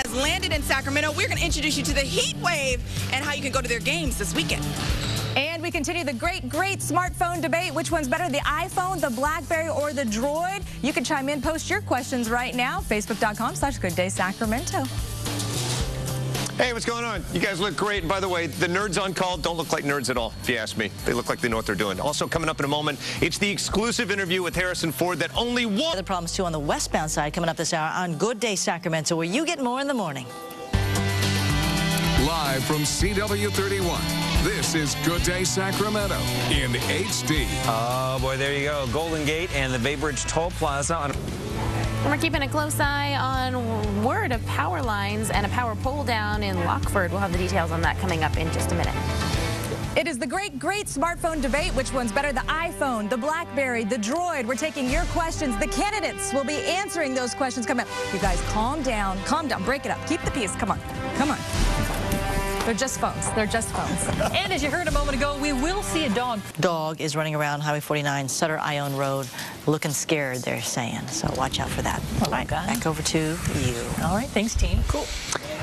has landed in Sacramento. We're going to introduce you to the heat wave and how you can go to their games this weekend. And we continue the great smartphone debate. Which one's better, the iPhone, the BlackBerry, or the Droid? You can chime in, post your questions right now. Facebook.com/GoodDaySacramento. Hey, what's going on? You guys look great. And by the way, the nerds on call don't look like nerds at all, if you ask me. They look like they know what they're doing. Also coming up in a moment, it's the exclusive interview with Harrison Ford that only one... Other problems, too, on the westbound side coming up this hour on Good Day Sacramento, where you get more in the morning. Live from CW31, this is Good Day Sacramento in HD. Oh, boy, there you go. Golden Gate and the Bay Bridge Toll Plaza. And we're keeping a close eye on word of power lines and a power pole down in Lockford. We'll have the details on that coming up in just a minute. It is the great smartphone debate. Which one's better, the iPhone, the BlackBerry, the Droid? We're taking your questions. The candidates will be answering those questions coming up. You guys, calm down, break it up. Keep the peace. Come on. They're just phones. They're just phones. And as you heard a moment ago, we will see a dog. Dog is running around Highway 49, Sutter-Ione Road, looking scared, they're saying. So watch out for that. All right, back over to you. All right, thanks, team. Cool.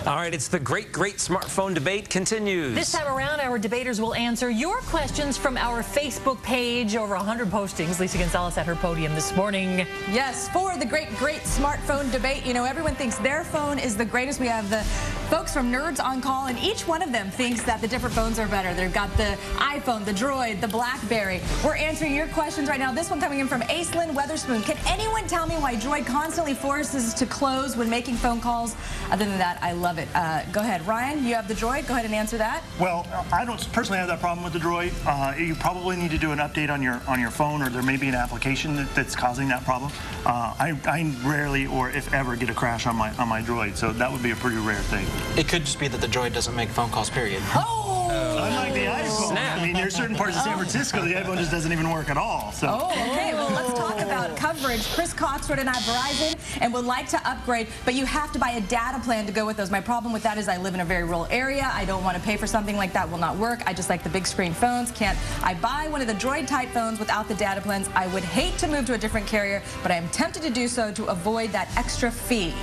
All right, it's the great smartphone debate continues. This time around, our debaters will answer your questions from our Facebook page. Over 100 postings. Lisa Gonzalez at her podium this morning. Yes, for the great smartphone debate. You know, everyone thinks their phone is the greatest. We have the folks from Nerds on Call, and each one of them thinks that the different phones are better. They've got the iPhone, the Droid, the BlackBerry. We're answering your questions right now. This one coming in from Aislinn Weatherspoon. Can anyone tell me why Droid constantly forces to close when making phone calls? Other than that, I love it. Go ahead, Ryan, you have the Droid. Go ahead and answer that. Well, I don't personally have that problem with the Droid. You probably need to do an update on your phone, or there may be an application that's causing that problem. I rarely, or if ever, get a crash on my Droid, so that would be a pretty rare thing. It could just be that the Droid doesn't make phone calls, period. Unlike the iPhone. Snap. I mean, there's certain parts of San Francisco the iPhone just doesn't even work at all. So. Oh, okay. Well, let's talk about coverage. Chris Cox wrote in, I have Verizon and would like to upgrade, but you have to buy a data plan to go with those. My problem with that is I live in a very rural area. I don't want to pay for something like that. Will not work. I just like the big screen phones. Can't I buy one of the Droid type phones without the data plans? I would hate to move to a different carrier, but I am tempted to do so to avoid that extra fee.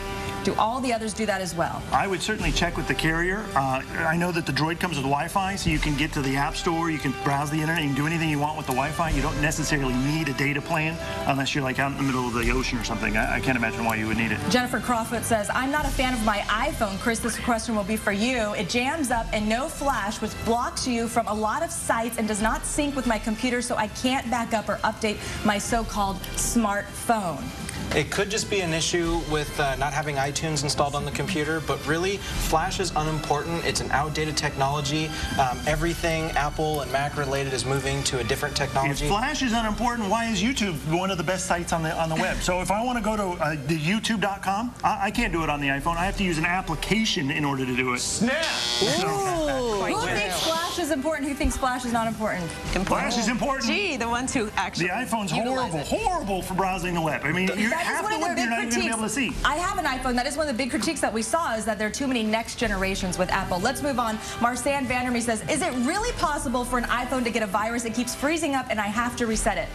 Do all the others do that as well? I would certainly check with the carrier. I know that the Droid comes with Wi-Fi, so you can get to the App Store, you can browse the internet, you can do anything you want with the Wi-Fi. You don't necessarily need a data plan unless you're like out in the middle of the ocean or something. I can't imagine why you would need it. Jennifer Crawford says, I'm not a fan of my iPhone. Chris, this question will be for you. It jams up and no flash, which blocks you from a lot of sites and does not sync with my computer, so I can't back up or update my so-called smartphone. It could just be an issue with not having iTunes installed on the computer, but really, Flash is unimportant. It's an outdated technology. Everything Apple and Mac related is moving to a different technology. If Flash is unimportant, why is YouTube one of the best sites on the web? So if I want to go to the YouTube.com, I can't do it on the iPhone. I have to use an application in order to do it. Snap! Who thinks Flash is important? Who thinks Flash is not important? Flash is important. Gee, the ones who actually The iPhone's horrible for browsing the web. I mean, half the web you're not even going to be able to see. I have an iPhone. That is one of the big critiques that we saw, is that there are too many next generations with Apple. Let's move on. Marsanne Vandermeer says, is it really possible for an iPhone to get a virus that keeps freezing up and I have to reset it?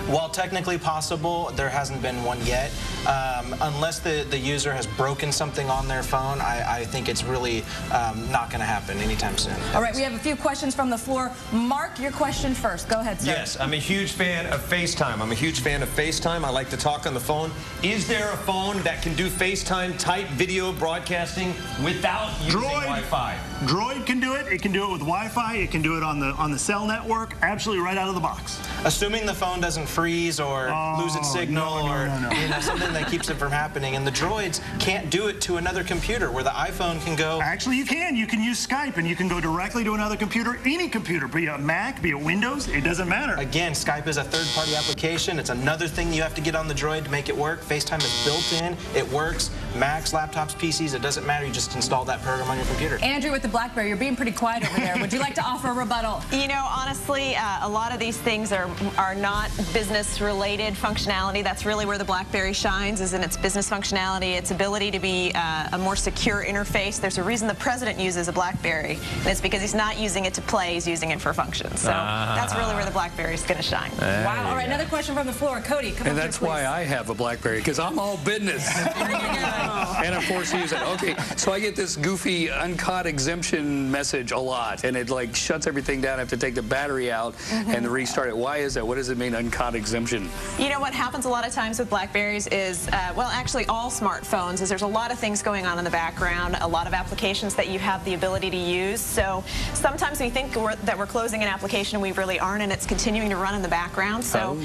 While technically possible, there hasn't been one yet. Unless the user has broken something on their phone, I think it's really not going to happen anytime soon. All right, we have a few questions from the floor. Mark, your question first. Go ahead, sir. Yes, I'm a huge fan of FaceTime. I like to talk on the phone. Is there a phone that can do FaceTime type video broadcasting without using Wi-Fi? Droid can do it. It can do it with Wi-Fi. It can do it on the cell network. Absolutely right out of the box. Assuming the phone doesn't freeze or lose its signal or you know, something that keeps it from happening. And the Droids can't do it to another computer where the iPhone can go. Actually, you can. You can use Skype and you can go directly to another computer, any computer, be it Mac, be it Windows, it doesn't matter. Again, Skype is a third-party application. It's another thing you have to get on the Droid to make it work. FaceTime is built in. It works. Macs, laptops, PCs, it doesn't matter. You just install that program on your computer. Andrew with the BlackBerry, you're being pretty quiet over there. Would you like to offer a rebuttal? You know, honestly, a lot of these things are are not business-related functionality. That's really where the BlackBerry shines, is in its business functionality, its ability to be a more secure interface. There's a reason the president uses a BlackBerry, and it's because he's not using it to play, he's using it for functions. So that's really where the BlackBerry is going to shine. Wow. All right, another question from the floor. Cody, come And up that's here, why I have a BlackBerry, because I'm all business. And I'm forced to use it. Okay, so I get this goofy uncaught exemption message a lot, and it like shuts everything down. I have to take the battery out and restart it. Why is that? What does it mean, uncaught exemption? You know, what happens a lot of times with BlackBerries is, well, actually all smartphones, is there's a lot of things going on in the background, a lot of applications that you have the ability to use. So sometimes we think that we're closing an application, we really aren't, and it's continuing to run in the background. So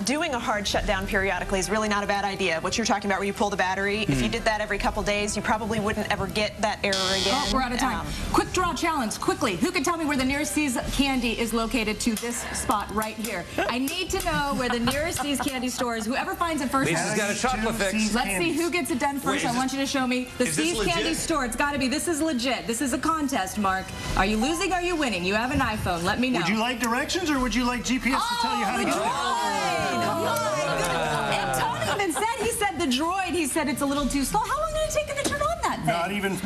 doing a hard shutdown periodically is really not a bad idea. What you're talking about, where you pull the battery, if you did that every couple days, you probably wouldn't ever get that error again. Oh, we're out of time. Quick draw challenge, quickly. Who can tell me where the nearest See's candy is located to this spot right here? I need to know where the nearest See's candy store is. Whoever finds it first. Lisa's got a chocolate fix. Let's see who gets it done first. I want you to show me the See's candy store. It's got to be. This is legit. This is a contest, Mark. Are you losing? Are you winning? You have an iPhone. Let me know. Would you like directions, or would you like GPS to tell you how to get there? And Tony even said, he said the droid, he said it's a little too slow. How long did it take him to turn on that thing?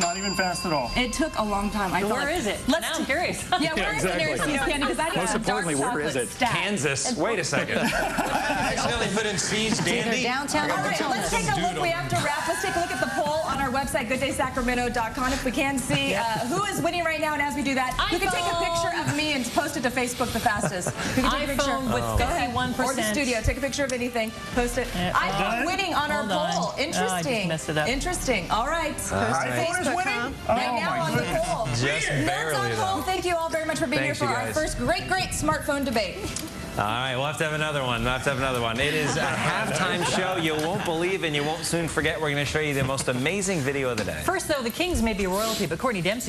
Not even fast at all. It took a long time. Where is it? Now I'm curious. Yeah, where is the nearest See's candy? Because I Most importantly, where is it? Kansas. Wait a second. I accidentally put in See's Dandy. Downtown. All right, let's take a look. We have to wrap. Let's take a look at the poll on our website, gooddaysacramento.com. If we can see who is winning right now, and as we do that, who can take a picture of me and post it to Facebook the fastest? Who can take a picture? iPhone with 51%. Or the studio. Take a picture of anything. Post it. iPhone winning on our poll. Interesting. I just messed it up. Interesting. All right. Post it to Facebook. Right now on the poll. Just barely, though. Thank you all very much for being here for our first great smartphone debate. All right, we'll have to have another one. It is a halftime show you won't believe and you won't soon forget. We're going to show you the most amazing video of the day. First, though, the Kings may be royalty, but Courtney Dempsey